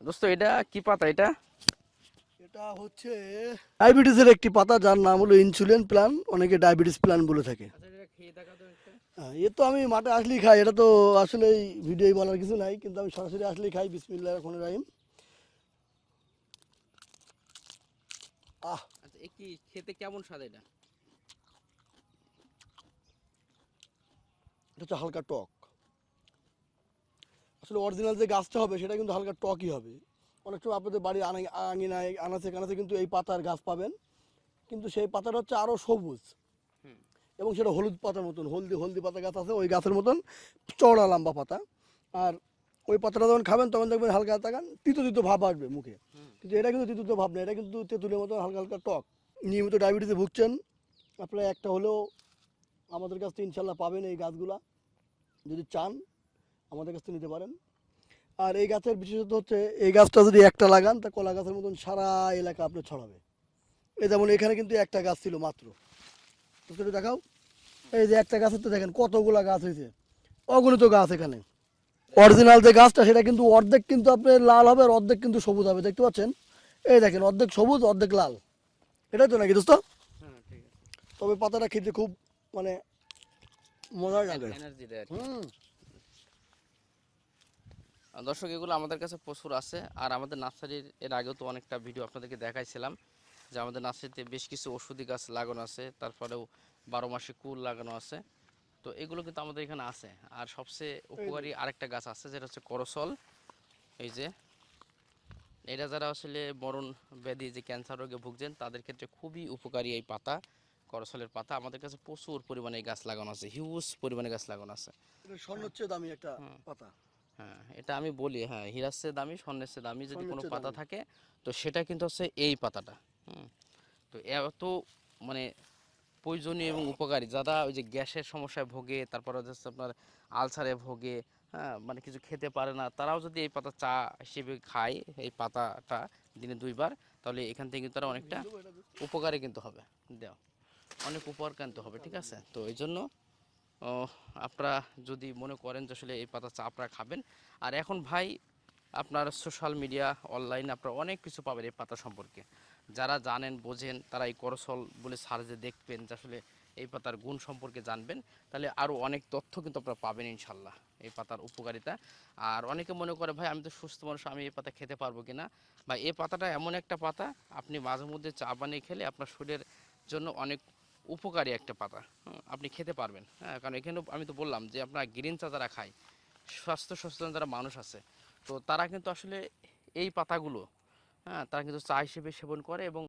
দোস্ত এটা কি পাতা এটা? এটা হচ্ছে ডায়াবেটিসের একটি পাতা, যার নাম হলো ইনসুলিন প্ল্যান, অনেকে ডায়াবেটিস প্ল্যান বলে থাকে। আচ্ছা এটা খেয়ে দেখা তো একটা। এ তো আমি মাঠে আসলেই খাই, এটা তো আসলে ভিডিও বলার কিছু নাই, কিন্তু আমি সরাসরি আসলেই খাই। বিসমিল্লাহির রহমানির রহিম। আহ, আচ্ছা এ কি খেতে কেমন স্বাদ এটা? এটা হচ্ছে হালকা টক। আসলে অরিজিনাল যে গাছটা হবে সেটা কিন্তু হালকা টকই হবে। অনেক সময় আপনাদের বাড়ির আঙিনায় আনাচে কানাচে কিন্তু এই পাতার গাছ পাবেন, কিন্তু সেই পাতাটা হচ্ছে আরও সবুজ হুম। এবং সেটা হলুদ পাতার মতন, হলদি হলদি পাতা গাছ আছে ওই গাছের মতন, চওড়া লম্বা পাতা। আর ওই পাতাটা যখন খাবেন তখন দেখবেন হালকা তাকান তিতো তিতো ভাব আসবে মুখে, হুম। কিন্তু এটা কিন্তু তিতো ভাব না, এটা কিন্তু তেঁতুলের মতো হালকা হালকা টক। নিয়মিত ডায়াবেটিসে ভুগছেন আপনারা একটা হলেও আমাদের কাছ থেকে ইনশাল্লাহ পাবেন এই গাছগুলা, যদি চান আমাদের কাছ থেকে নিতে পারেন। আর এই গাছের বিশেষত হচ্ছে এই গাছটা যদি একটা লাগান তা কলা গাছের মতন সারা এলাকা আপনি ছড়াবে। এই যেমন এখানে কিন্তু একটা গাছ ছিল মাত্র, একটু দেখাও। এই যে একটা গাছের তো দেখেন কতগুলা গাছ হয়েছে, অগণিত গাছ এখানে। অরিজিনাল যে গাছটা সেটা কিন্তু অর্ধেক কিন্তু আপনার লাল হবে আর অর্ধেক কিন্তু সবুজ হবে, দেখতে পাচ্ছেন? এই দেখেন অর্ধেক সবুজ অর্ধেক লাল, এটাই তো নাকি দোস্ত? হ্যাঁ ঠিক আছে। তবে পাতাটা খেতে খুব মানে মজার লাগে। এনার্জি দেয় আর কি। হুম। দর্শক এগুলো আমাদের কাছে প্রচুর আছে, আর আমাদের নার্সারির এর আগেও তো অনেকটা ভিডিও আপনাদেরকে দেখাইছিলাম যে আমাদের নার্সারিতে বেশ কিছু ওষুধি গাছ লাগানো আছে, তারপরেও 12 মাসে কুল লাগানো আছে। তো এগুলো কিন্তু আমাদের এখানে আছে। আর সবচেয়ে এই উপকারী আরেকটা গাছ আছে যেটা হচ্ছে করসল। এই যে এটা যারা আসলে মরণ ব্যাধি যে ক্যান্সার রোগে ভুগছেন তাদের ক্ষেত্রে খুবই উপকারী এই পাতা, করসলের পাতা। আমাদের কাছে প্রচুর পরিমাণে এই গাছ লাগানো আছে, হিউজ পরিমাণে গাছ লাগানো আছে। এটা স্বর্ণের চেয়ে দামি একটা হুম। পাতা। হ্যাঁ এটা আমি বলি, হ্যাঁ হীরার চেয়ে দামি, স্বর্ণের চেয়ে দামি যদি স্বর্ণের কোনো চেয়ে পাতা দামি। থাকে তো সেটা কিন্তু হচ্ছে এই পাতাটা। হুম। তো এত মানে প্রয়োজনীয় এবং উপকারী, যারা ওই যে গ্যাসের সমস্যায় ভোগে, তারপরে হচ্ছে আপনার আলসারে ভোগে, হ্যাঁ মানে কিছু খেতে পারে না, তারাও যদি এই পাতা চা হিসেবে খায় এই পাতাটা দিনে 2 বার, তাহলে এখান থেকে কিন্তু তারা অনেকটা উপকারে কিন্তু হবে। দেও অনেক উপকার কিন্তু হবে, ঠিক আছে? তো এই জন্য ও, আপনারা যদি মনে করেন যে আসলে এই পাতা চা আপনারা খাবেন। আর এখন ভাই আপনার সোশ্যাল মিডিয়া অনলাইনে আপনারা অনেক কিছু পাবেন এই পাতা সম্পর্কে। যারা জানেন বোঝেন তারা এই করসল বলে সার্চে দেখবেন যে আসলে এই পাতার গুণ সম্পর্কে জানবেন, তাহলে আরও অনেক তথ্য কিন্তু আপনারা পাবেন ইনশাল্লাহ এই পাতার উপকারিতা। আর অনেকে মনে করে ভাই আমি তো সুস্থ মানুষ, আমি এই পাতা খেতে পারবো কিনা। ভাই এই পাতাটা এমন একটা পাতা, আপনি মাঝে মধ্যে চা বানিয়ে খেলে আপনার শরীরের জন্য অনেক উপকারী একটা পাতা। আপনি খেতে পারবেন, হ্যাঁ কারণ এখানে আমি তো বললাম যে আপনার গ্রিন চা যারা খায়, স্বাস্থ্য সচেতন যারা মানুষ আছে, তো তারা কিন্তু আসলে এই পাতাগুলো, হ্যাঁ তারা কিন্তু চা হিসেবে সেবন করে এবং